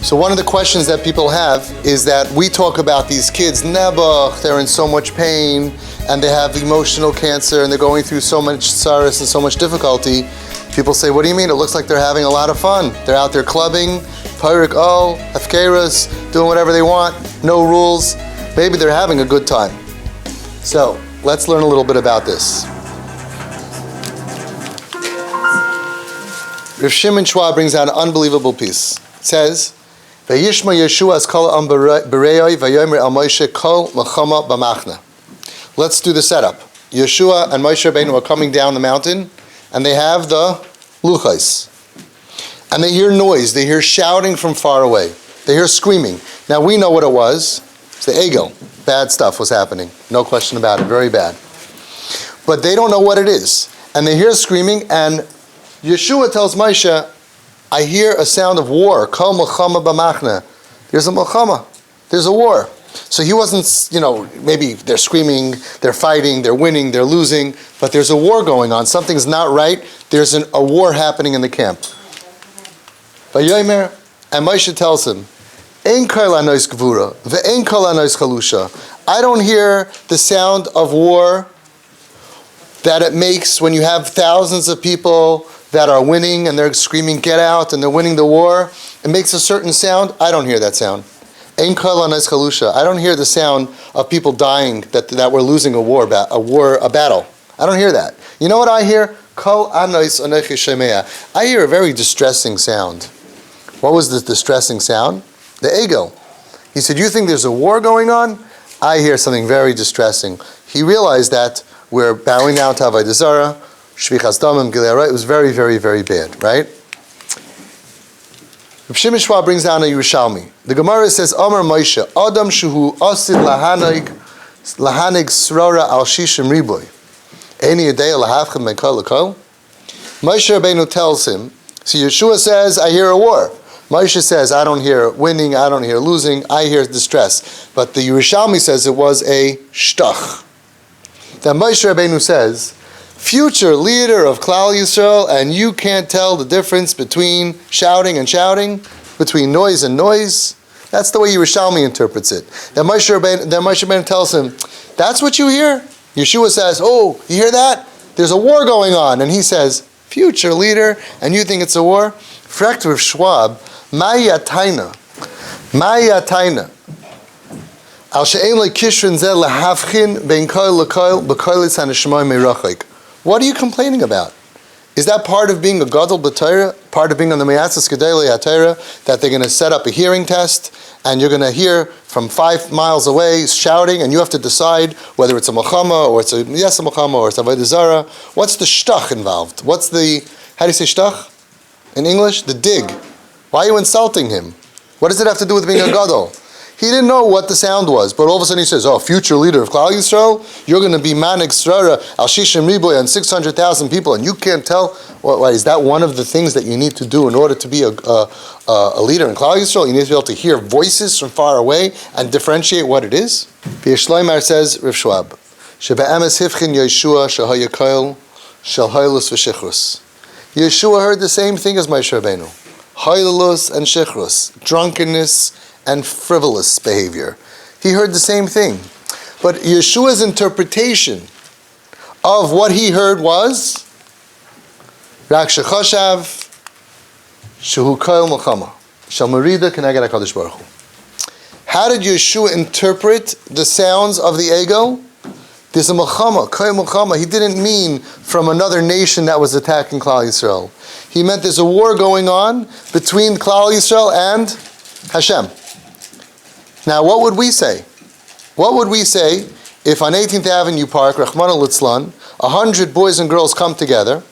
So one of the questions that people have is that we talk about these kids, nebuch, they're in so much pain, and they have emotional cancer, and they're going through so much sorrow and so much difficulty. People say, what do you mean? It looks like they're having a lot of fun. They're out there clubbing, pyrik ol, afkeras, doing whatever they want, no rules. Maybe they're having a good time. So let's learn a little bit about this. Rav Schwab brings out an unbelievable piece. It says, "Vayishma Yeshua's kol am berei vayomer al Moshe kol machama b'machna." Let's do the setup. Yeshua and Moshe Rabbeinu are coming down the mountain, and they have the luchos, and they hear noise. They hear shouting from far away. They hear screaming. Now we know what it was. It's the ego. Bad stuff was happening. No question about it. Very bad. But they don't know what it is, and they hear screaming. And Yeshua tells Moshe, I hear a sound of war. Kol milchama b'machna. There's a milchama. There's a war. So he wasn't, maybe they're screaming, they're fighting, they're winning, they're losing, but there's a war going on. Something's not right. There's a war happening in the camp. Vayomer, and Moshe tells him, Ein kol anois gvura, ve'ein kol anois chalusha. I don't hear the sound of war that it makes when you have thousands of people that are winning and they're screaming, get out, and they're winning the war. It makes a certain sound. I don't hear that sound. Ein kol anois chalusha. I don't hear the sound of people dying that we're losing a battle. I don't hear that. You know what I hear? Kol anois anochi shemea. I hear a very distressing sound. What was the distressing sound? The ego. He said, you think there's a war going on? I hear something very distressing. He realized that we're bowing down to Avodah Zarah, Shvichas Damim, Gilei Arayos. It was very, very, very bad, right? Rav Schwab brings down a Yerushalmi. The Gemara says, Amar Moshe, Adam shuhu asid lahanig srora al shishim riboy. Eini yedei lahavchem ben kol l'kol. Moshe Rabbeinu tells him, so Yeshua says, I hear a war. Moshe says, I don't hear winning, I don't hear losing, I hear distress. But the Yerushalmi says it was a shtach. Then Moshe Rabbeinu says, future leader of Klal Yisrael, and you can't tell the difference between shouting and shouting, between noise and noise. That's the way Yerushalmi interprets it. Then Moshe Rabbeinu tells him, that's what you hear? Yeshua says, oh, you hear that? There's a war going on. And he says, future leader, and you think it's a war? Frekt Rav Schwab, Maya Taina. Al she'en le kishrin zeh lehavchin ben koil lekoil bekoilis haneshmoy merachik. What are you complaining about? Is that part of being a gadol b'Torah? Part of being on the Meyatzes Gedolei HaTorah? That they're going to set up a hearing test and you're going to hear from 5 miles away shouting and you have to decide whether it's a milchama or it's a milchama or it's a avodah zarah. What's the shtach involved? How do you say shtach in English? The dig. Why are you insulting him? What does it have to do with being a gadol? He didn't know what the sound was, but all of a sudden he says, future leader of Klal Yisrael, you're going to be manig srara al shishim riboy on 600,000 people, and you can't tell. Is that one of the things that you need to do in order to be a leader in Klal Yisrael? You need to be able to hear voices from far away and differentiate what it is? Shloimar says, Rav Schwab, shebe'emes hivchin Yeshua shehaya koil shel hailus v'shichrus. Yeshua heard the same thing as Moshe Rabbeinu. Hailus and shichrus, drunkenness and frivolous behavior. He heard the same thing. But Yeshua's interpretation of what he heard was Rak shechoshav shehu koil milchama shel merida keneged HaKadosh Baruch Hu. How did Yeshua interpret the sounds of the ego? There's a milchama, koil milchama. He didn't mean from another nation that was attacking Klal Yisrael. He meant there's a war going on between Klal Yisrael and Hashem. Now, what would we say? What would we say if on 18th Avenue Park, Rachmana Litzlan, 100 boys and girls come together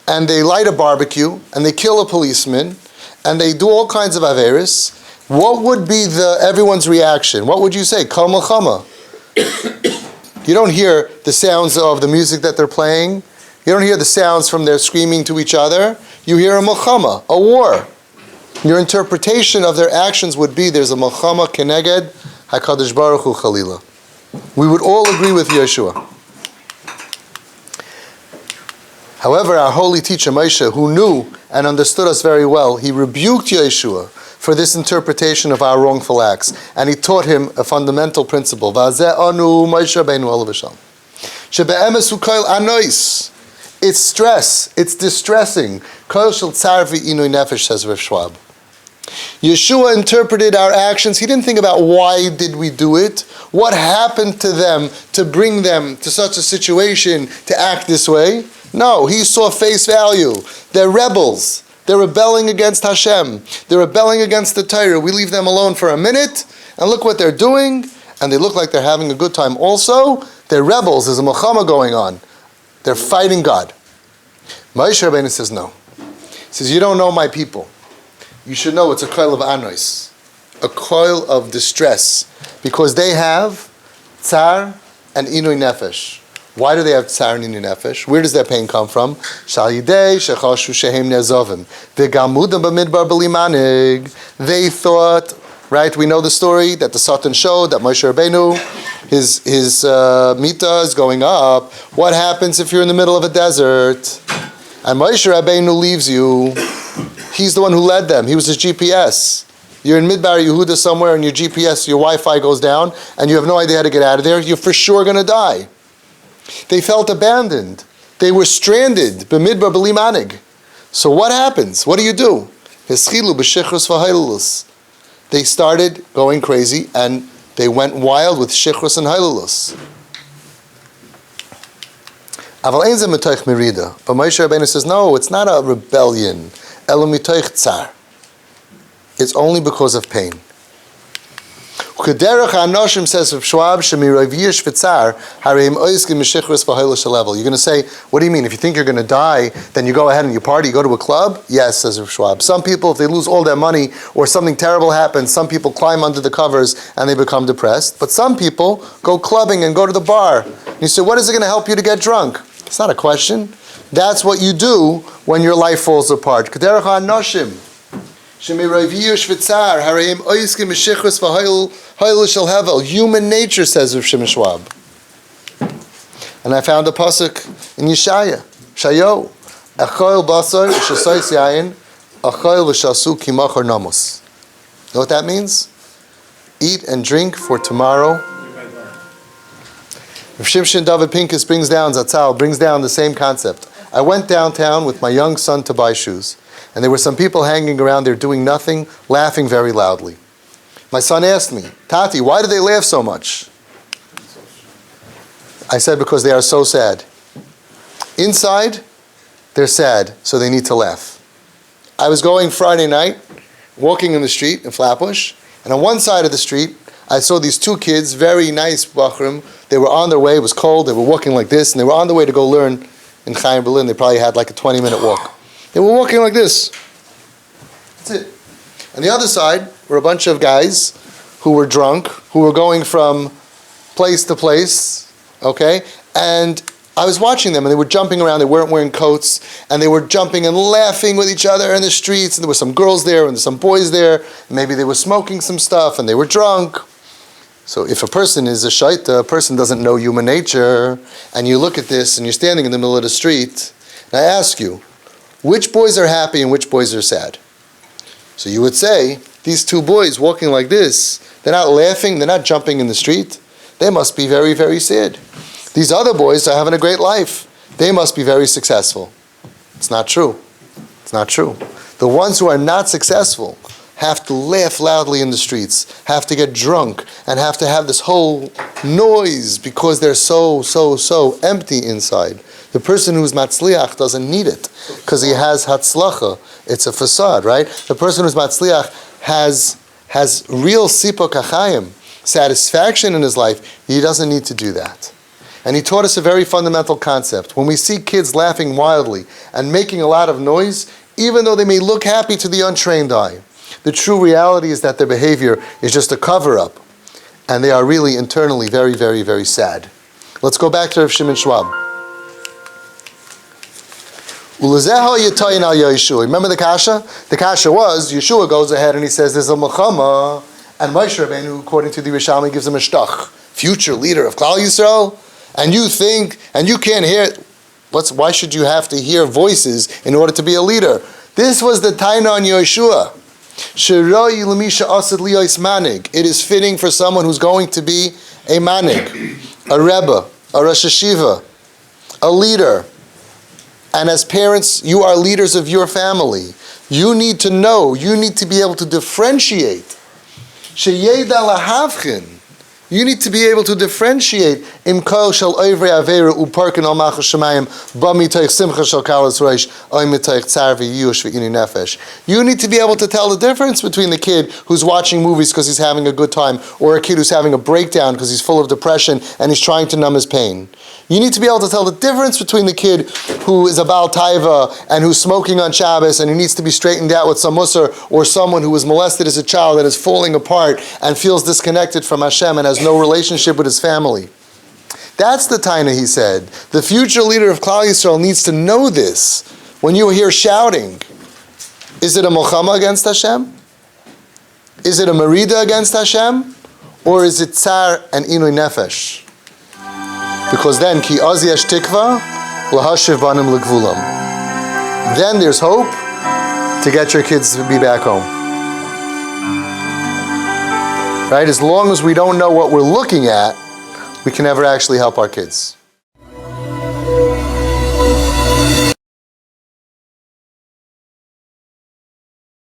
and they light a barbecue and they kill a policeman and they do all kinds of averis? What would be everyone's reaction? What would you say? Kol milchama. You don't hear the sounds of the music that they're playing. You don't hear the sounds from their screaming to each other. You hear a milchama, a war. Your interpretation of their actions would be there's a milchama keneged HaKadosh Baruch Hu Chalila. We would all agree with Yeshua. However, our holy teacher Moshe, who knew and understood us very well, he rebuked Yeshua for this interpretation of our wrongful acts. And he taught him a fundamental principle. Vazeh anu Moshe Rabbeinu olav hashalom. Shebe'emes hu koil anois. It's stress. It's distressing. Koil shel tsar v'inui nefesh, says Rav Schwab. Yeshua interpreted our actions. He didn't think about why did we do it, what happened to them to bring them to such a situation to act this way. No, he saw face value. They're rebels. They're rebelling against Hashem. They're rebelling against the Torah. We leave them alone for a minute, and look what they're doing, and they look like they're having a good time also. They're rebels. There's a milchama going on. They're fighting God. Moshe Rabbeinu says no. He says, you don't know my people. You should know it's a coil of anois, a coil of distress, because they have tsar and inui nefesh. Why do they have tsar and inui nefesh? Where does their pain come from? Shal yidei shechashu shehem nezovim v'gamudam b'midbar b'limanig. They thought, right? We know the story that the Satan showed that Moshe Rabbeinu, his mita is going up. What happens if you're in the middle of a desert and Moshe Rabbeinu leaves you? He's the one who led them. He was his GPS. You're in Midbar Yehuda somewhere and your GPS, your Wi-Fi goes down and you have no idea how to get out of there. You're for sure going to die. They felt abandoned. They were stranded. B'midbar b'limanig. So what happens? What do you do? Hischilu b'shichrus v'hailulus. They started going crazy and they went wild with shichrus and hailulus. Aval ein ze mitoich merida. But Moshe Rabbeinu says, no, it's not a rebellion. Elo mitoich tsar. It's only because of pain. Kederach ha'anoshim, says Rav Schwab, shemiroviyish v'tzar hareim oiskim mishichris v'hailus level. You're going to say, what do you mean? If you think you're going to die, then you go ahead and you party, you go to a club? Yes, says Rav Schwab. Some people, if they lose all their money or something terrible happens, some people climb under the covers and they become depressed. But some people go clubbing and go to the bar. And you say, what is it going to help you to get drunk? It's not a question. That's what you do when your life falls apart. Kederach ha'anoshim. Human nature, says Rav Schwab. And I found a pasuk in Yeshaya. Shayo. Achoil basar shasais yayin. Achoil v'shasu kimachar namos. Know what that means? Eat and drink for tomorrow. Rav Shimshon David Pincus brings down the same concept. I went downtown with my young son to buy shoes. And there were some people hanging around there doing nothing, laughing very loudly. My son asked me, Tati, why do they laugh so much? I said, because they are so sad. Inside, they're sad, so they need to laugh. I was going Friday night, walking in the street in Flatbush, and on one side of the street, I saw these two kids, very nice bachrim. They were on their way, it was cold, they were walking like this, and they were on their way to go learn in Chaim, Berlin. They probably had like a 20-minute walk. They were walking like this. That's it. On the other side were a bunch of guys who were drunk, who were going from place to place, okay? And I was watching them, and they were jumping around. They weren't wearing coats, and they were jumping and laughing with each other in the streets, and there were some girls there, and some boys there. Maybe they were smoking some stuff, and they were drunk. So if a person is a shaita, a person doesn't know human nature, and you look at this, and you're standing in the middle of the street, and I ask you, which boys are happy and which boys are sad? So you would say, these two boys walking like this, they're not laughing, they're not jumping in the street. They must be very, very sad. These other boys are having a great life. They must be very successful. It's not true. It's not true. The ones who are not successful have to laugh loudly in the streets, have to get drunk, and have to have this whole noise because they're so empty inside. The person who's matzliach doesn't need it because he has hatzlacha. It's a facade, right? The person who's matzliach has real sipok achayim, satisfaction in his life. He doesn't need to do that. And he taught us a very fundamental concept. When we see kids laughing wildly and making a lot of noise, even though they may look happy to the untrained eye, the true reality is that their behavior is just a cover-up. And they are really internally very, very, very sad. Let's go back to Rav Shimon Schwab. Remember the kasha? The kasha was, Yeshua goes ahead and he says there's a milchama, and Moshe Rabbeinu, according to the Rishonim, gives him a shtach, future leader of Klal Yisrael, and you think, and you can't hear, why should you have to hear voices in order to be a leader? This was the taina on Yeshua. Shiroi l'misha asad liyos manig. It is fitting for someone who's going to be a manig, a rebbe, a rosh hashiva, a leader. And as parents, you are leaders of your family. You need to know, you need to be able to differentiate. Sheyeda lahavchin. You need to be able to differentiate. Im kol shel ovrei avera uparkin al malchus shemayim ba mitoich simcha shel kalas reish oy mitoich tzar v'yush v'ini nefesh. You need to be able to tell the difference between the kid who's watching movies because he's having a good time, or a kid who's having a breakdown because he's full of depression and he's trying to numb his pain. You need to be able to tell the difference between the kid who is a Baal Taiva and who's smoking on Shabbos and who needs to be straightened out with some musar, or someone who was molested as a child that is falling apart and feels disconnected from Hashem and has no relationship with his family. That's the taina, he said. The future leader of Klal Yisrael needs to know this. When you hear shouting, is it a milchama against Hashem? Is it a merida against Hashem? Or is it tsar and inui nefesh? Because then, ki az yesh tikva, lahashiv banim legvulam. Then there's hope to get your kids to be back home. Right? As long as we don't know what we're looking at, we can never actually help our kids.